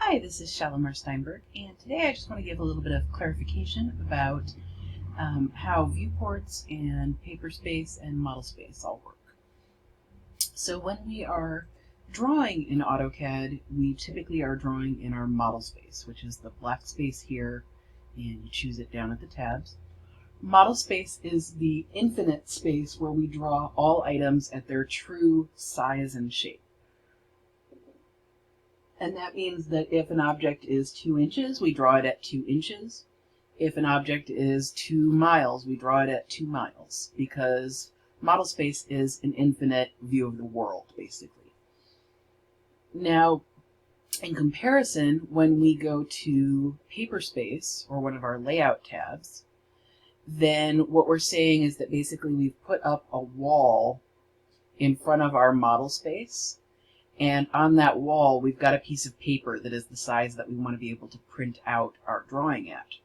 Hi, this is Shalimar Steinberg, and today I just want to give a little bit of clarification about how viewports and PaperSpace and ModelSpace all work. So when we are drawing in AutoCAD, we typically are drawing in our model space, which is the black space here, and you choose it down at the tabs. Model space is the infinite space where we draw all items at their true size and shape. And that means that if an object is 2 inches, we draw it at 2 inches. If an object is 2 miles, we draw it at 2 miles, because model space is an infinite view of the world, basically. Now, in comparison, when we go to PaperSpace, or one of our layout tabs, then what we're saying is that basically we've put up a wall in front of our model space. And on that wall, we've got a piece of paper that is the size that we want to be able to print out our drawing at.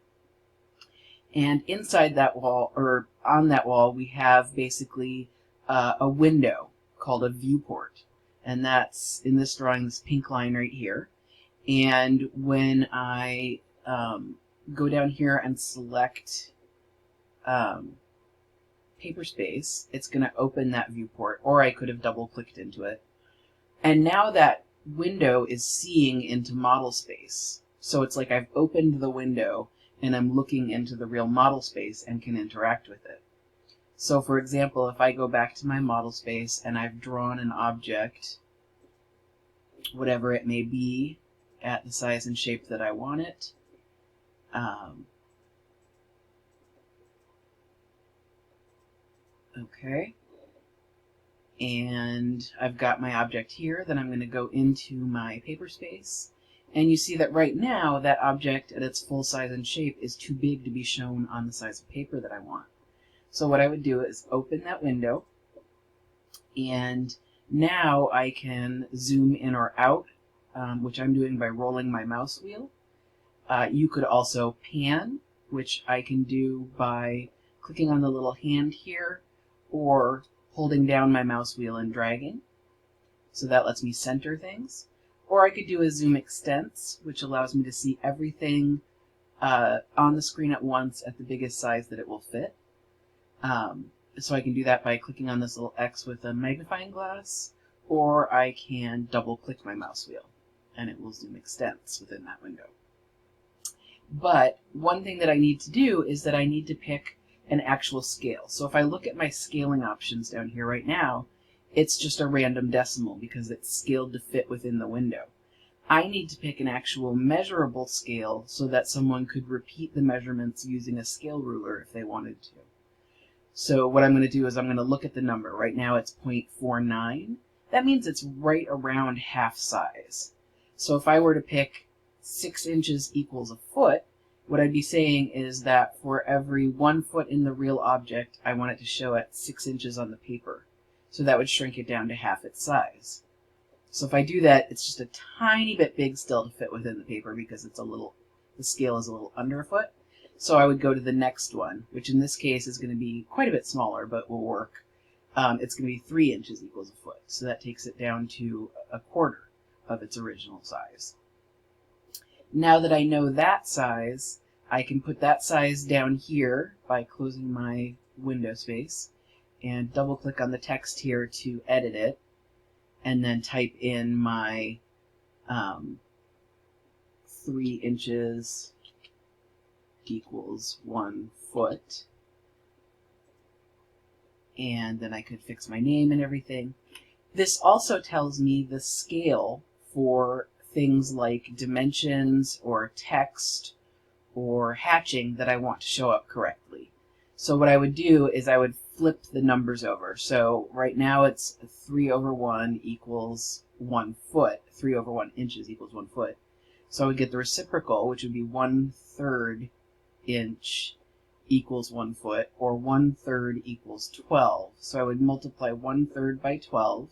And inside that wall, or on that wall, we have basically a window called a viewport. And that's, in this drawing, this pink line right here. And when I go down here and select PaperSpace, it's going to open that viewport, or I could have double-clicked into it. And now that window is seeing into model space. So it's like I've opened the window and I'm looking into the real model space and can interact with it. So for example, if I go back to my model space and I've drawn an object, whatever it may be, at the size and shape that I want it, okay. And I've got my object here, then I'm going to go into my PaperSpace, and you see that right now that object at its full size and shape is too big to be shown on the size of paper that I want. So what I would do is open that window, and now I can zoom in or out, which I'm doing by rolling my mouse wheel. You could also pan, which I can do by clicking on the little hand here, or holding down my mouse wheel and dragging. So that lets me center things. Or I could do a zoom extents, which allows me to see everything on the screen at once at the biggest size that it will fit. So I can do that by clicking on this little X with a magnifying glass, or I can double click my mouse wheel and it will zoom extents within that window. But one thing that I need to do is that I need to pick an actual scale. So if I look at my scaling options down here right now, it's just a random decimal because it's scaled to fit within the window. I need to pick an actual measurable scale so that someone could repeat the measurements using a scale ruler if they wanted to. So what I'm going to do is I'm going to look at the number. Right now it's 0.49. That means it's right around half size. So if I were to pick 6 inches equals a foot, what I'd be saying is that for every 1 foot in the real object, I want it to show at 6 inches on the paper. So that would shrink it down to half its size. So if I do that, it's just a tiny bit big still to fit within the paper because it's the scale is a little under a foot. So I would go to the next one, which in this case is going to be quite a bit smaller, but will work. It's going to be 3 inches equals a foot. So that takes it down to a quarter of its original size. Now that I know that size, I can put that size down here by closing my window space and double click on the text here to edit it, and then type in my 3 inches equals 1 foot, and then I could fix my name and everything. This also tells me the scale for things like dimensions or text or hatching that I want to show up correctly. So what I would do is I would flip the numbers over. So right now it's 3/1 equals 1 foot. 3/1 inches equals 1 foot. So I would get the reciprocal, which would be 1/3 inch equals 1 foot, or 1/3 equals 12. So I would multiply 1/3 by 12,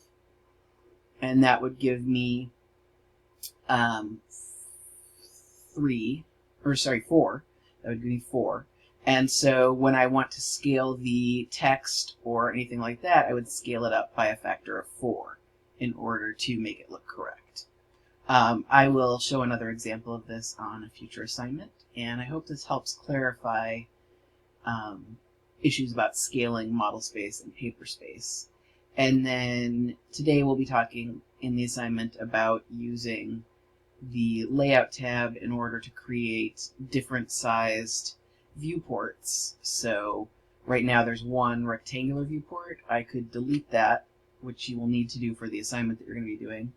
and that would give me 4. That would give me 4. And so when I want to scale the text or anything like that, I would scale it up by a factor of 4 in order to make it look correct. I will show another example of this on a future assignment, and I hope this helps clarify issues about scaling model space and paper space. And then today we'll be talking in the assignment about using the Layout tab in order to create different sized viewports. So right now there's one rectangular viewport. I could delete that, which you will need to do for the assignment that you're going to be doing.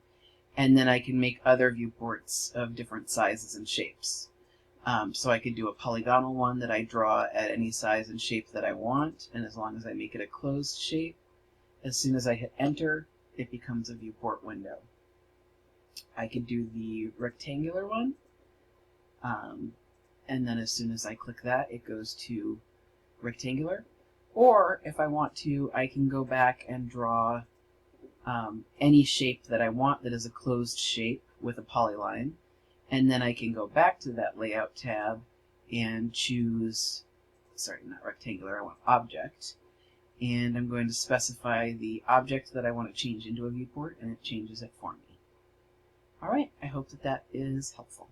And then I can make other viewports of different sizes and shapes. So I could do a polygonal one that I draw at any size and shape that I want, and as long as I make it a closed shape, as soon as I hit enter, it becomes a viewport window. I could do the rectangular one, and then as soon as I click that, it goes to rectangular. Or if I want to, I can go back and draw any shape that I want that is a closed shape with a polyline. And then I can go back to that Layout tab and choose, sorry, not rectangular, I want object. And I'm going to specify the object that I want to change into a viewport, and it changes it for me. All right, I hope that that is helpful.